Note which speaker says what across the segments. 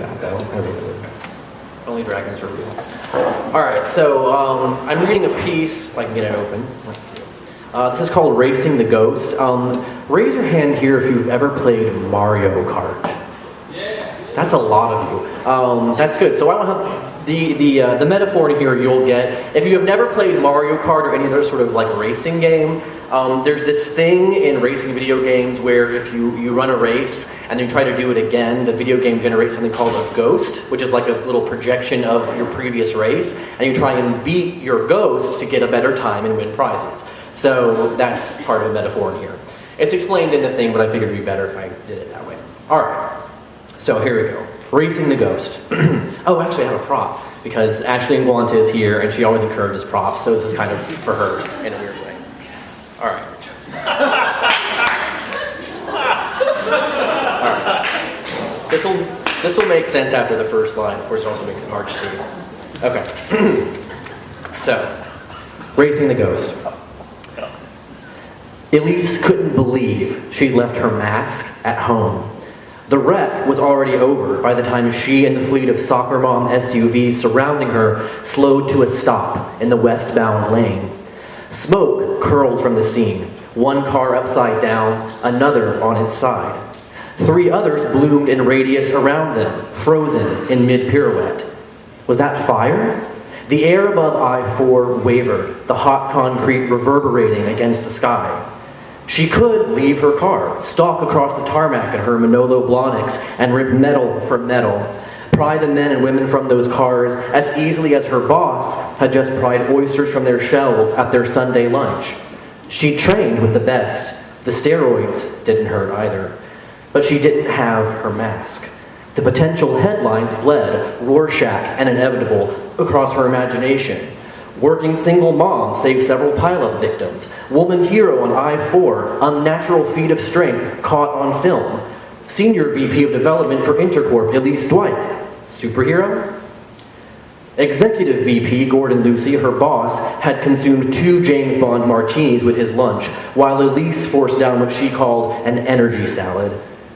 Speaker 1: that, though. I really would. Only dragons are real. Alright, so I'm reading a piece, if I can get it open. Let's see. This is called Racing the Ghost. Raise your hand here if you've ever played Mario Kart. Yes. That's a lot of you. That's good. So I don't have the metaphor in here you'll get. If you have never played Mario Kart or any other sort of like racing game, there's this thing in racing video games where if you run a race and then you try to do it again, the video game generates something called a ghost, which is like a little projection of your previous race, and you try and beat your ghost to get a better time and win prizes. So that's part of the metaphor in here. It's explained in the thing, but I figured it'd be better if I did it that way. Alright, so here we go. Racing the Ghost. Oh, actually I have a prop, because Ashley Nguanta is here, and she always encourages props, so this is kind of for her in a weird way. Alright. Alright. This will make sense after the first line. Of course, it also makes it hard to see. Okay. So, Racing the Ghost. Elise couldn't believe she'd left her mask at home. The wreck was already over by the time she and the fleet of soccer mom SUVs surrounding her slowed to a stop in the westbound lane. Smoke curled from the scene, one car upside down, another on its side. 3 others bloomed in radius around them, frozen in mid-pirouette. Was that fire? The air above I-4 wavered, the hot concrete reverberating against the sky. She could leave her car, stalk across the tarmac in her Manolo Blahniks and rip metal from metal, pry the men and women from those cars as easily as her boss had just pried oysters from their shells at their Sunday lunch. She trained with the best. The steroids didn't hurt either. But she didn't have her mask. The potential headlines bled, Rorschach and inevitable, across her imagination. Working single mom saved several pileup victims. Woman hero on I-4, unnatural feat of strength caught on film. Senior VP of Development for Intercorp, Elise Dwight. Superhero? Executive VP Gordon Lucy, her boss, had consumed 2 James Bond martinis with his lunch, while Elise forced down what she called an energy salad.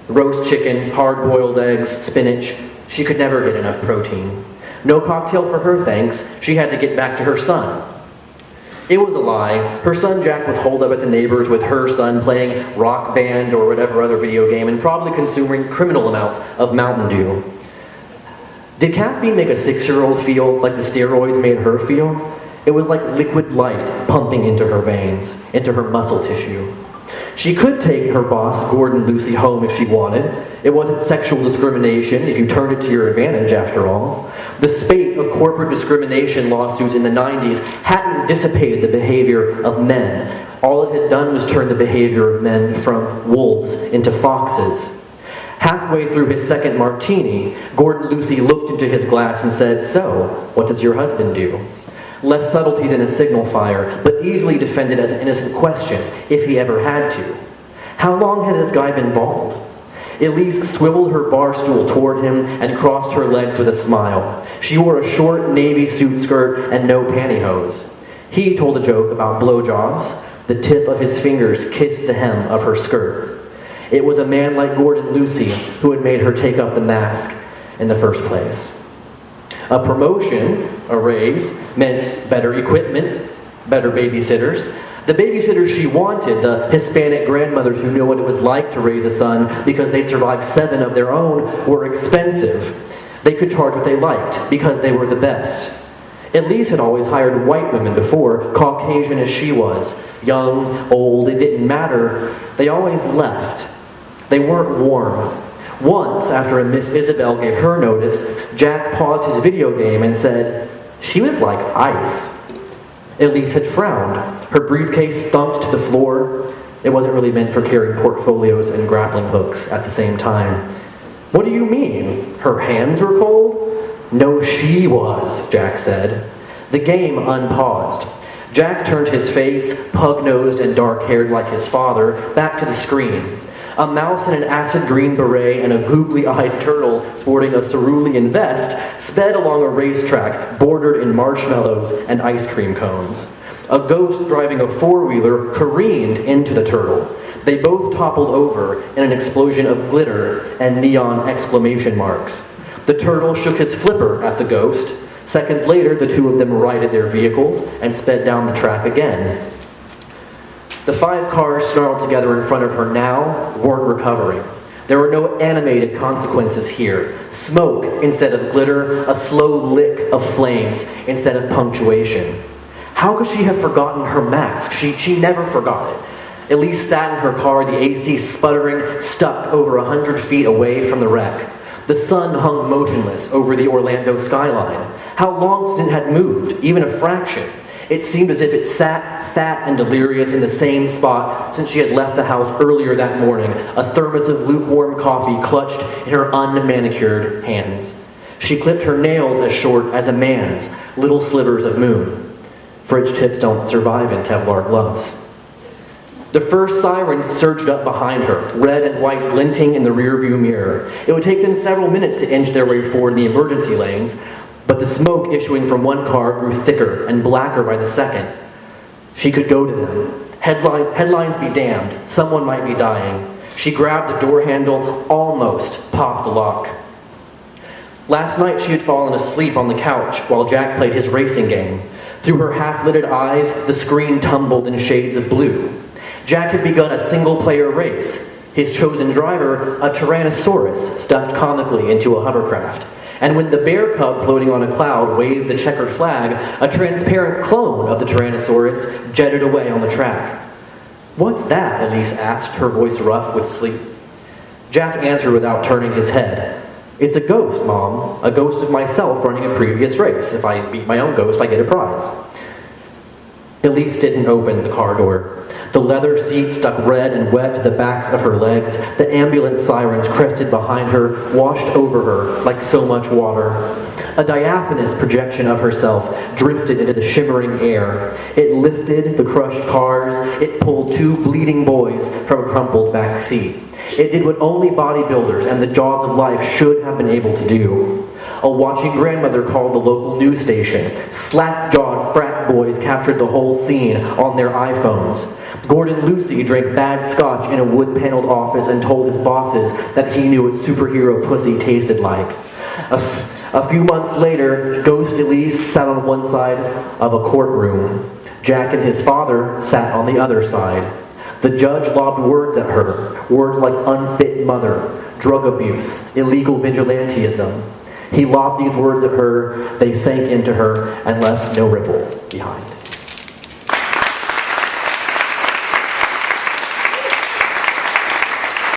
Speaker 1: Roast chicken, hard-boiled eggs, spinach. She could never get enough protein. No cocktail for her, thanks. She had to get back to her son. It was a lie. Her son Jack was holed up at the neighbors with her son playing Rock Band or whatever other video game and probably consuming criminal amounts of Mountain Dew. Did caffeine make a 6-year-old feel like the steroids made her feel? It was like liquid light pumping into her veins, into her muscle tissue. She could take her boss, Gordon Lucy, home if she wanted. It wasn't sexual discrimination if you turned it to your advantage, after all. The spate of corporate discrimination lawsuits in the 90s hadn't dissipated the behavior of men. All it had done was turn the behavior of men from wolves into foxes. Halfway through his second martini, Gordon Lucy looked into his glass and said, "So, what does your husband do?" Less subtlety than a signal fire, but easily defended as an innocent question, if he ever had to. How long had this guy been bald? Elise swiveled her bar stool toward him and crossed her legs with a smile. She wore a short navy suit skirt and no pantyhose. He told a joke about blowjobs. The tip of his fingers kissed the hem of her skirt. It was a man like Gordon Lucy who had made her take up the mask in the first place. A promotion, a raise, meant better equipment, better babysitters. The babysitters she wanted, the Hispanic grandmothers who knew what it was like to raise a son because they'd survived 7 of their own, were expensive. They could charge what they liked because they were the best. Elise had always hired white women before, Caucasian as she was. Young, old, it didn't matter. They always left. They weren't warm. Once, after a Miss Isabel gave her notice, Jack paused his video game and said, "She was like ice." Elise had frowned. Her briefcase thumped to the floor. It wasn't really meant for carrying portfolios and grappling hooks at the same time. "What do you mean? Her hands were cold?" "No, she was," Jack said. The game unpaused. Jack turned his face, pug-nosed and dark-haired like his father, back to the screen. A mouse in an acid green beret and a googly-eyed turtle sporting a cerulean vest sped along a racetrack bordered in marshmallows and ice cream cones. A ghost driving a four-wheeler careened into the turtle. They both toppled over in an explosion of glitter and neon exclamation marks. The turtle shook his flipper at the ghost. Seconds later, the two of them righted their vehicles and sped down the track again. The 5 cars snarled together in front of her now weren't recovering. There were no animated consequences here. Smoke instead of glitter, a slow lick of flames instead of punctuation. How could she have forgotten her mask? She never forgot it. Elise sat in her car, the AC sputtering, stuck over 100 feet away from the wreck. The sun hung motionless over the Orlando skyline. How long since it had moved, even a fraction? It seemed as if it sat, fat and delirious, in the same spot since she had left the house earlier that morning, a thermos of lukewarm coffee clutched in her unmanicured hands. She clipped her nails as short as a man's, little slivers of moon. Fridge tips don't survive in Kevlar gloves. The first siren surged up behind her, red and white glinting in the rearview mirror. It would take them several minutes to inch their way forward in the emergency lanes, but the smoke issuing from one car grew thicker and blacker by the second. She could go to them. Headlines be damned. Someone might be dying. She grabbed the door handle, almost popped the lock. Last night she had fallen asleep on the couch while Jack played his racing game. Through her half-lidded eyes, the screen tumbled in shades of blue. Jack had begun a single-player race. His chosen driver, a Tyrannosaurus, stuffed comically into a hovercraft. And when the bear cub floating on a cloud waved the checkered flag, a transparent clone of the Tyrannosaurus jetted away on the track. "What's that?" Elise asked, her voice rough with sleep. Jack answered without turning his head. "It's a ghost, Mom. A ghost of myself running a previous race. If I beat my own ghost, I get a prize." Elise didn't open the car door. The leather seat stuck red and wet to the backs of her legs. The ambulance sirens crested behind her, washed over her like so much water. A diaphanous projection of herself drifted into the shimmering air. It lifted the crushed cars. It pulled 2 bleeding boys from a crumpled back seat. It did what only bodybuilders and the jaws of life should have been able to do. A watching grandmother called the local news station. Slack-jawed frat boys captured the whole scene on their iPhones. Gordon Lucy drank bad scotch in a wood-paneled office and told his bosses that he knew what superhero pussy tasted like. A few months later, Ghost Elise sat on one side of a courtroom. Jack and his father sat on the other side. The judge lobbed words at her, words like unfit mother, drug abuse, illegal vigilantism. He lobbed these words at her, they sank into her and left no ripple behind.